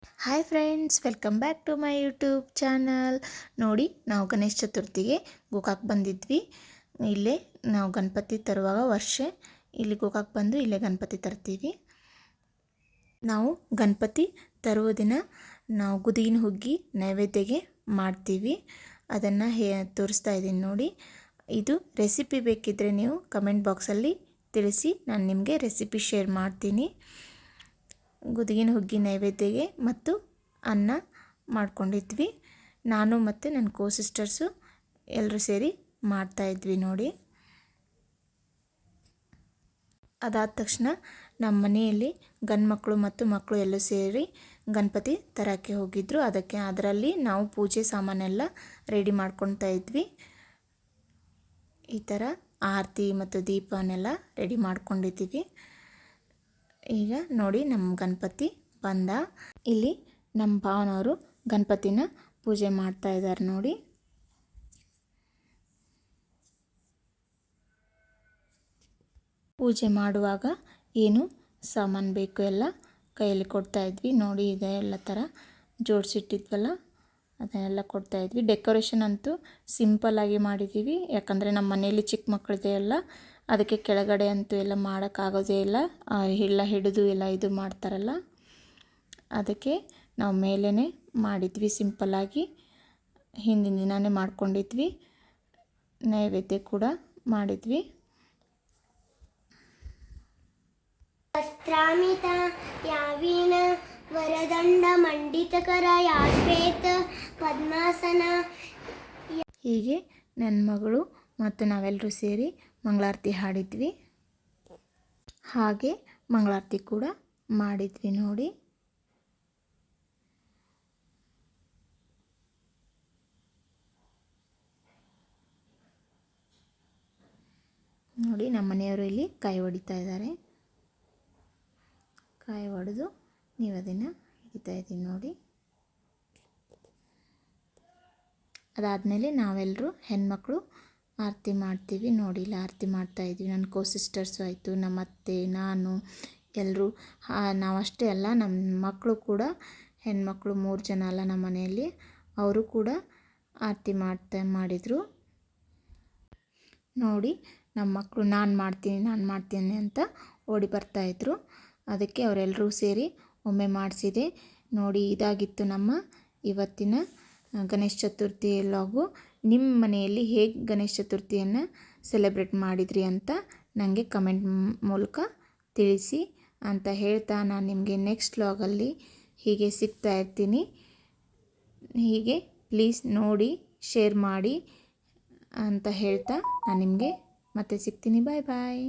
Hi friends, welcome back to my YouTube channel. ನೋಡಿ, ನಾವು ಗಣೇಶ ಚತುರ್ಥಿಗೆ ಗೋಕಾಕ್ ಬಂದಿದ್ವಿ. ಇಲ್ಲೇ ನಾವು ಗಣಪತಿ ತರುವಾಗ ವರ್ಷ ಇಲ್ಲಿ ಗೋಕಾಕ್ ಬಂದು ಇಲ್ಲೇ ಗಣಪತಿ ತರ್ತೀವಿ. ನಾವು ಗಣಪತಿ ತರುವ ದಿನ ನಾವು ಗುದಿಗಿನ ಹುಗ್ಗಿ ನೈವೇದ್ಯಗೆ ಮಾಡ್ತೀವಿ. ಅದನ್ನು ತೋರಿಸ್ತಾ ಇದ್ದೀನಿ ನೋಡಿ. ಇದು ರೆಸಿಪಿ ಬೇಕಿದ್ದರೆ ನೀವು ಕಮೆಂಟ್ ಬಾಕ್ಸಲ್ಲಿ ತಿಳಿಸಿ, ನಾನು ನಿಮಗೆ ರೆಸಿಪಿ ಶೇರ್ ಮಾಡ್ತೀನಿ. ಗುದಿಗಿನ ಹುಗ್ಗಿ ನೈವೇದ್ಯಗೆ ಮತ್ತು ಅನ್ನ ಮಾಡ್ಕೊಂಡಿದ್ವಿ. ನಾನು ಮತ್ತು ನನ್ನ ಸಿಸ್ಟರ್ಸು ಎಲ್ಲರೂ ಸೇರಿ ಮಾಡ್ತಾಯಿದ್ವಿ ನೋಡಿ. ಅದಾದ ತಕ್ಷಣ ನಮ್ಮ ಮನೆಯಲ್ಲಿ ಗಂಡು ಮಕ್ಕಳು ಮತ್ತು ಮಕ್ಕಳು ಎಲ್ಲರೂ ಸೇರಿ ಗಣಪತಿ ತರೋಕ್ಕೆ ಹೋಗಿದ್ದರು. ಅದರಲ್ಲಿ ನಾವು ಪೂಜೆ ಸಾಮಾನೆಲ್ಲ ರೆಡಿ ಮಾಡ್ಕೊತಾ ಇದ್ವಿ. ಈ ಥರ ಆರತಿ ಮತ್ತು ದೀಪನೆಲ್ಲ ರೆಡಿ ಮಾಡ್ಕೊಂಡಿದ್ದೀವಿ. ಈಗ ನೋಡಿ, ನಮ್ಮ ಗಣಪತಿ ಬಂದ. ಇಲ್ಲಿ ನಮ್ಮ ಭಾವನವರು ಗಣಪತಿನ ಪೂಜೆ ಮಾಡ್ತಾ ಇದ್ದಾರೆ ನೋಡಿ. ಪೂಜೆ ಮಾಡುವಾಗ ಏನು ಸಾಮಾನು ಬೇಕು ಎಲ್ಲ ಕೈಯಲ್ಲಿ ಕೊಡ್ತಾ ಇದ್ವಿ ನೋಡಿ. ಇದೆಲ್ಲ ಥರ ಜೋಡಿಸಿಟ್ಟಿದ್ವಲ್ಲ ಅದನ್ನೆಲ್ಲ ಕೊಡ್ತಾ ಇದ್ವಿ. ಡೆಕೋರೇಷನ್ ಅಂತೂ ಸಿಂಪಲ್ಲಾಗಿ ಮಾಡಿದ್ದೀವಿ, ಯಾಕಂದರೆ ನಮ್ಮ ಮನೆಯಲ್ಲಿ ಚಿಕ್ಕ ಮಕ್ಕಳಿದೆ ಎಲ್ಲ. ಅದಕ್ಕೆ ಕೆಳಗಡೆ ಅಂತೂ ಎಲ್ಲ ಮಾಡೋಕ್ಕಾಗೋದೇ ಇಲ್ಲ, ಎಲ್ಲ ಹಿಡಿದು ಎಲ್ಲ ಇದು ಮಾಡ್ತಾರಲ್ಲ, ಅದಕ್ಕೆ ನಾವು ಮೇಲೇ ಮಾಡಿದ್ವಿ ಸಿಂಪಲ್ಲಾಗಿ. ಹಿಂದಿನ ದಿನವೇ ಮಾಡ್ಕೊಂಡಿದ್ವಿ. ನೈವೇದ್ಯ ಕೂಡ ಮಾಡಿದ್ವಿ. ವಸ್ತ್ರಾಮಿತ ಯಾವೀನ ವರದಂಡ ಮಂಡಿತಕರ ಯಾಶ್ವೇತ ಪದ್ಮಾಸನ. ಹೀಗೆ ನನ್ನ ಮಗಳು ಮತ್ತು ನಾವೆಲ್ಲರೂ ಸೇರಿ ಮಂಗಳಾರತಿ ಹಾಡಿದ್ವಿ. ಹಾಗೆ ಮಂಗಳಾರತಿ ಕೂಡ ಮಾಡಿದ್ವಿ ನೋಡಿ. ನೋಡಿ, ನಮ್ಮ ಮನೆಯವರು ಇಲ್ಲಿ ಕಾಯಿ ಹೊಡಿತಾ ಇದ್ದಾರೆ. ಕಾಯಿ ಹೊಡೆದು ನೀವು ಅದನ್ನು ಹಿಡಿತಾ ಇದ್ದೀವಿ ನೋಡಿ. ಅದಾದಮೇಲೆ ನಾವೆಲ್ಲರೂ ಹೆಣ್ಮಕ್ಳು ಆರತಿ ಮಾಡ್ತೀವಿ ನೋಡಿ. ಇಲ್ಲಿ ಆರತಿ ಮಾಡ್ತಾಯಿದ್ವಿ. ನನ್ನ ಸಿಸ್ಟರ್ಸು ಆಯಿತು, ನಮ್ಮ ಅತ್ತೆ, ನಾನು ಎಲ್ಲರೂ. ನಾವಷ್ಟೇ ಅಲ್ಲ, ನಮ್ಮ ಮಕ್ಕಳು ಕೂಡ, ಹೆಣ್ಮಕ್ಳು 3 ಜನ ಅಲ್ಲ ನಮ್ಮ ಮನೆಯಲ್ಲಿ, ಅವರು ಕೂಡ ಆರತಿ ಮಾಡಿದರು ನೋಡಿ. ನಮ್ಮ ಮಕ್ಕಳು ನಾನು ಮಾಡ್ತೀನಿ ಅಂತ ಓಡಿ ಬರ್ತಾಯಿದ್ರು. ಅದಕ್ಕೆ ಅವರೆಲ್ಲರೂ ಸೇರಿ ಒಮ್ಮೆ ಮಾಡಿಸಿದೆ ನೋಡಿ. ಇದಾಗಿತ್ತು ನಮ್ಮ ಇವತ್ತಿನ ಗಣೇಶ ಚತುರ್ಥಿ ವ್ಲಾಗು. ನಿಮ್ಮ ಮನೆಯಲ್ಲಿ ಹೇಗೆ ಗಣೇಶ ಚತುರ್ಥಿಯನ್ನು ಸೆಲೆಬ್ರೇಟ್ ಮಾಡಿದ್ರಿ ಅಂತ ನನಗೆ ಕಮೆಂಟ್ ಮೂಲಕ ತಿಳಿಸಿ ಅಂತ ಹೇಳ್ತಾ, ನಾನು ನಿಮಗೆ ನೆಕ್ಸ್ಟ್ ವ್ಲಾಗಲ್ಲಿ ಹೀಗೆ ಸಿಗ್ತಾ ಇರ್ತೀನಿ. ಹೀಗೆ ಪ್ಲೀಸ್ ನೋಡಿ, ಶೇರ್ ಮಾಡಿ ಅಂತ ಹೇಳ್ತಾ ನಾನು ನಿಮಗೆ ಮತ್ತೆ ಸಿಗ್ತೀನಿ. ಬಾಯ್ ಬಾಯ್.